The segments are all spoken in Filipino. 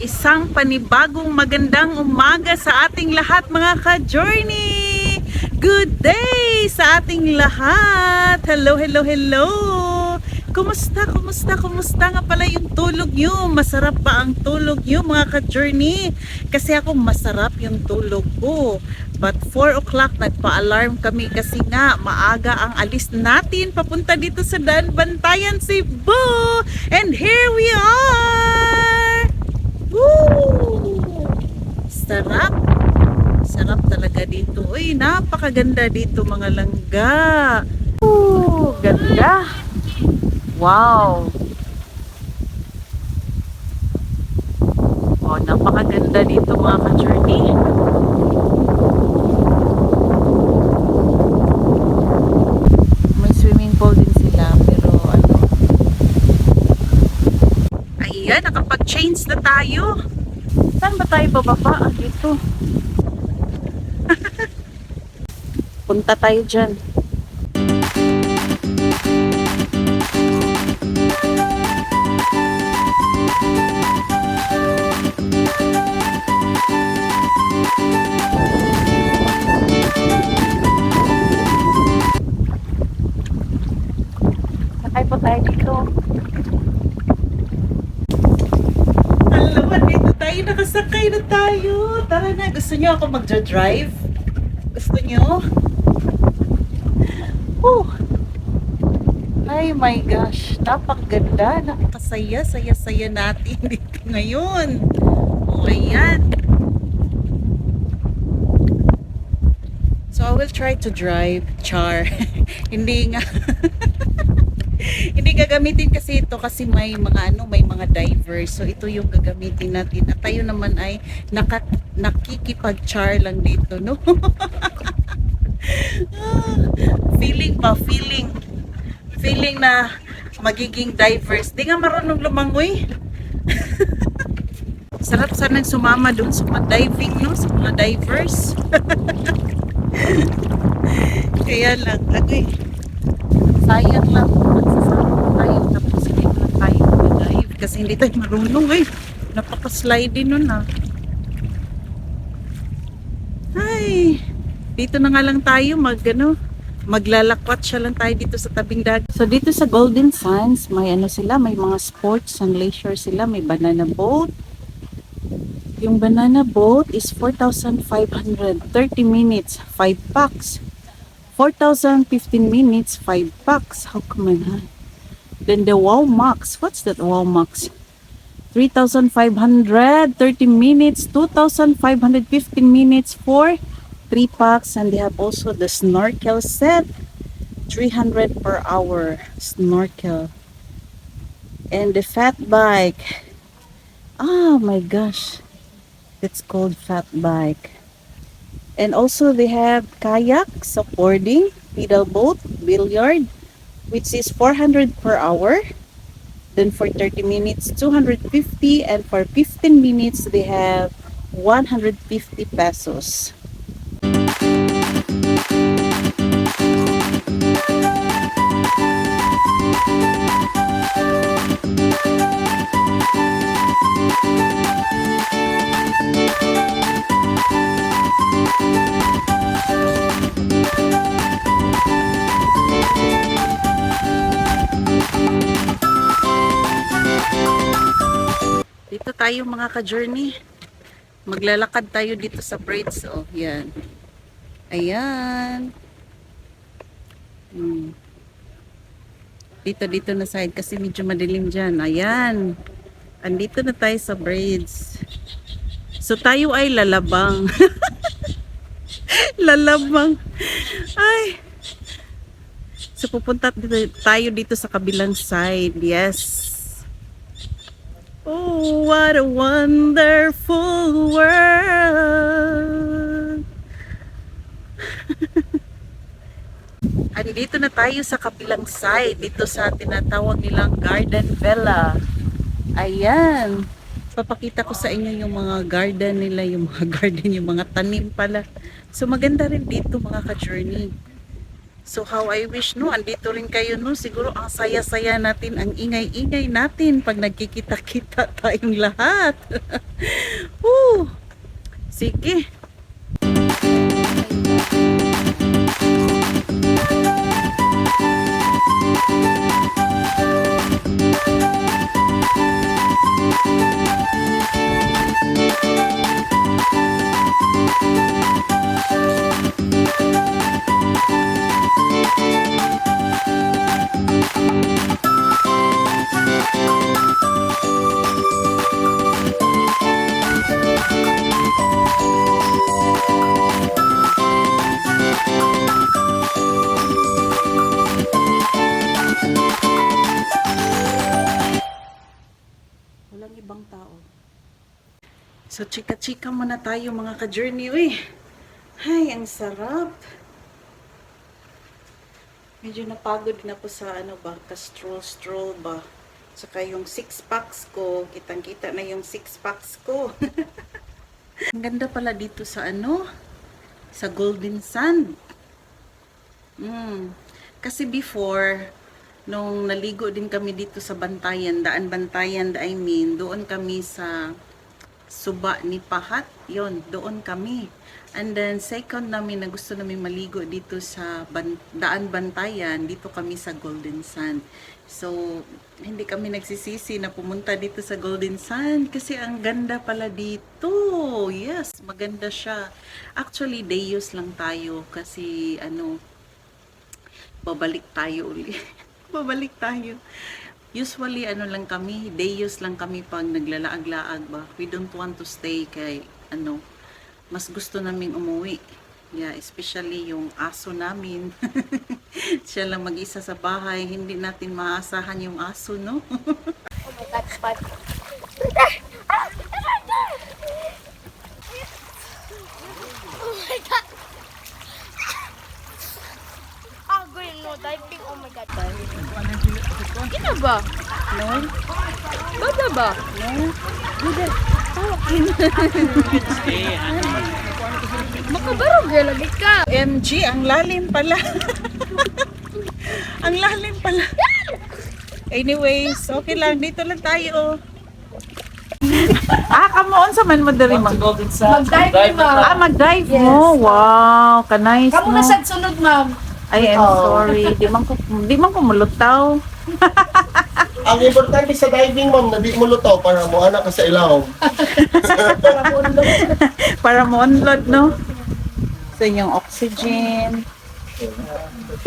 Isang panibagong magandang umaga sa ating lahat mga ka-journey! Good day sa ating lahat! Hello, hello, hello! Kumusta, kumusta, kumusta nga pala yung tulog nyo? Masarap ba ang tulog nyo mga ka-journey? Kasi ako masarap yung tulog ko. But 4 o'clock nagpa-alarm kami kasi nga maaga ang alis natin papunta dito sa Bantayan, Cebu! And here we are! Woo! Sarap! Sarap talaga dito. Uy, napakaganda dito mga langga. Woo! Ganda! Wow! Oh, napakaganda dito mga ka-journey. May swimming pool din sila pero ano. Ayan, nakapag-change na tayo. Saan ba tayo bababa? Dito. Punta tayo dyan. Sakay po tayo dito. Alam, dito tayo. Nakasakay na tayo. Tara na. Gusto nyo ako magdra-drive? Gusto nyo? Ay my gosh. Napakaganda. Napakasaya. Saya-saya natin dito ngayon. Oh, ayan. So I will try to drive. Char. Hindi nga. Hindi gagamitin kasi ito kasi may mga may mga divers. So ito yung gagamitin natin. At tayo naman ay nakikipag-char lang dito, no? Feeling pa, feeling na magiging divers. Di nga marunong lumangoy. Sarap sanang sumama doon sa mga diving, no? Sa mga divers. Kaya lang, sayang lang. Magsasama tayo tapos hindi na tayo mag-dive kasi hindi tayo marunong napaka-slide din nun Ay, dito na nga lang tayo maglalakwat siya lang tayo dito sa tabing dagat. So dito sa Golden Sands, may sila, may mga sports and leisure sila, may banana boat. Yung banana boat is 4,500, 30 minutes, 5 bucks. 4,015 minutes, 5 bucks. How come on? Then the Wow Max. What's that Wow Max? 3,500, 30 minutes, 2,515 minutes for 3 bucks. And they have also the snorkel set. 300 per hour snorkel. And the fat bike. Oh my gosh. It's called fat bike. And also they have kayak, supporting, pedal boat, billiard, which is 400 per hour. Then for 30 minutes, 250. And for 15 minutes, they have 150 pesos. Dito tayo mga ka-journey. Maglalakad tayo dito sa bridge. Oh, yan. Ayan. Dito na side kasi medyo madilim dyan. Ayan. Andito na tayo sa bridge. So tayo ay lalabang. Lalabang. Ay. So pupunta tayo dito sa kabilang side. Yes. Oh, what a wonderful world. Andito na tayo sa kabilang side. Dito sa tinatawag nilang Garden Villa. Ayan. Papakita ko sa inyo yung mga garden nila. Yung mga garden, yung mga tanim pala. So maganda rin dito mga ka-journey. So how I wish no, andito rin kayo no, siguro ang saya-saya natin, ang ingay-ingay natin pag nagkikita-kita tayong lahat. Woo! Sige. Walang ibang tao. So, chika-chika muna tayo mga ka-journey. Uy, ay, ang sarap. Medyo napagod na po sa ano ba, ka-stroll-stroll ba. Saka yung 6-packs ko, kitang-kita na yung 6-packs ko. Ang ganda pala dito sa ano, sa Golden Sand. Kasi before, nung naligo din kami dito sa Bantayan, Daan Bantayan, I mean, doon kami sa Suba ni Pahat, yon doon kami. And then, second namin na gusto namin maligo dito sa Daan Bantayan, dito kami sa Golden Sand. So, hindi kami nagsisisi na pumunta dito sa Golden Sand kasi ang ganda pala dito. Yes, maganda siya. Actually, day use lang tayo kasi ano, babalik tayo uli. Babalik tayo. Usually, ano lang kami, day use lang kami pag naglalaag-laag ba. We don't want to stay kay, ano, mas gusto naming umuwi. Yeah, especially yung aso namin. Siya lang mag-isa sa bahay. Hindi natin maasahan yung aso, no? Oh my God, spot. Oh my God. Ah, green, no, diving. Oh my God. Ina ba? No? Bada ba? No? Makabarog yan lagi ka. MG, ang lalim pala. Ang lalim pala. Anyways, okay lang. Dito lang tayo. Come on sa man mo diri Mag-dive, ma'am. mag-dive Yes. mo. Wow, ka-nice Kamu mo. na sa sunod, ma'am. Ay, I'm sorry. Di man ko mulutaw. Ang importante sa diving, ma'am, na di mo luto para mo anak ka sa ilaw. Para mo unload, no? So, yung oxygen.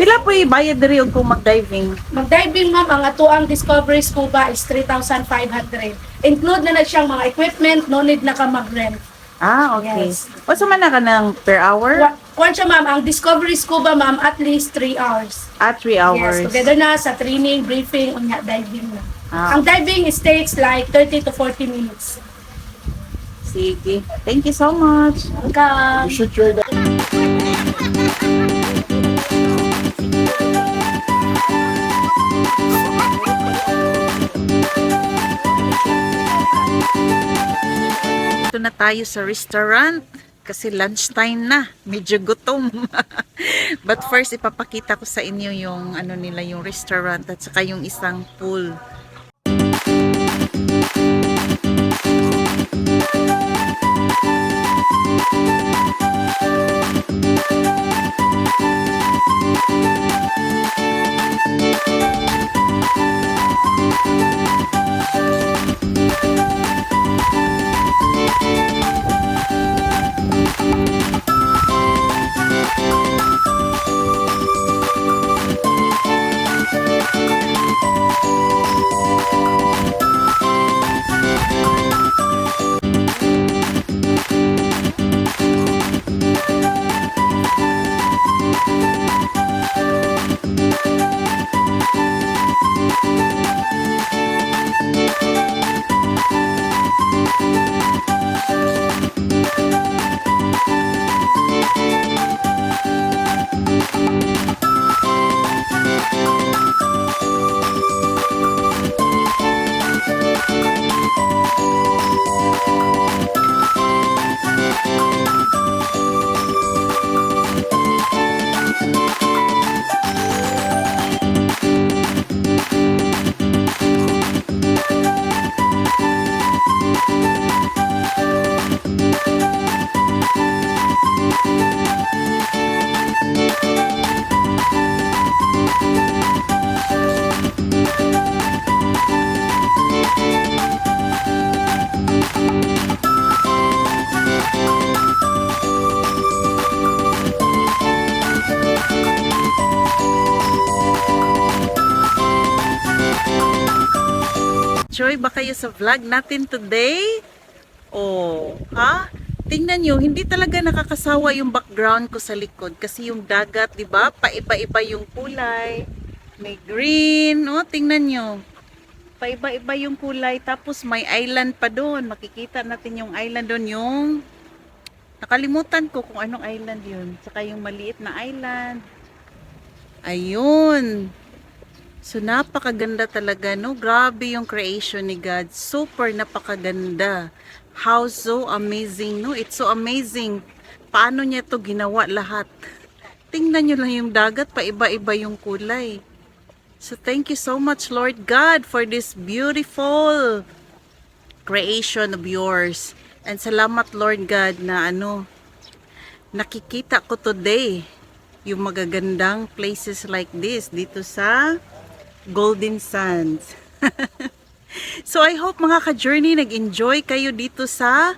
Pila po bayad diri og kung mag-diving? Mag-diving, ma'am, ang atuang Discovery Scuba is 3,500. Include na siyang mga equipment, no need na ka mag-rent. Okay. Yes. O, so man na ka ng per hour? Kung siya, ma'am, ang Discovery Scuba, ma'am, at least 3 hours. 3 hours. Yes, together na sa training, briefing, unya, diving na. Ah. Ang diving is takes like 30 to 40 minutes. Sige. Thank you so much. Welcome. You should try that. Ito na tayo sa restaurant kasi lunchtime na. Medyo gutom. But first, ipapakita ko sa inyo yung ano nila, yung restaurant at saka yung isang pool. Nag-enjoy ba kayo sa vlog natin today? Oh, ha? Tingnan nyo, hindi talaga nakakasawa yung background ko sa likod kasi yung dagat, di ba? Paiba-iba yung kulay. May green, oh, tingnan nyo. Paiba-iba yung kulay, tapos may island pa doon. Makikita natin yung island doon, yung nakalimutan ko kung anong island yun. Saka yung maliit na island. Ayun. So, napakaganda talaga, no? Grabe yung creation ni God. Super napakaganda. How so amazing, no? It's so amazing. Paano niya to ginawa lahat? Tingnan nyo lang yung dagat, paiba-iba yung kulay. So, thank you so much, Lord God, for this beautiful creation of yours. And salamat, Lord God, na nakikita ko today yung magagandang places like this dito sa Golden Sands. So I hope mga ka-journey nag-enjoy kayo dito sa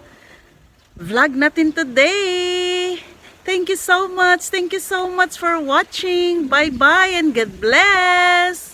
vlog natin today. Thank you so much. Thank you so much for watching. Bye-bye and God bless.